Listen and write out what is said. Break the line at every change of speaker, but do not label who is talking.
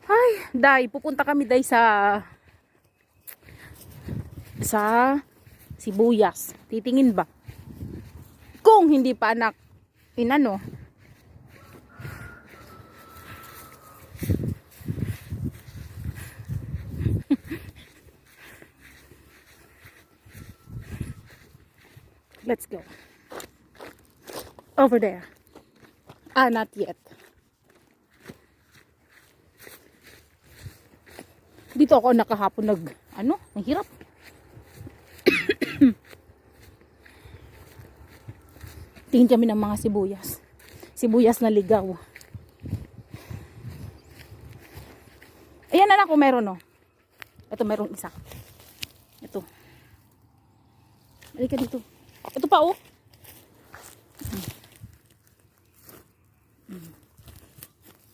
Ay, day, pupunta kami day sa sibuyas. Titingin ba? Kung hindi pa anak, inano. Let's go. Over there. Ah, not yet. Dito ako nakahapon ang hirap. Tingin kami ng mga sibuyas. Sibuyas na ligaw. Ayan anak, kung meron no. Ito meron isa. Ito. Halika dito. Ito pa oh.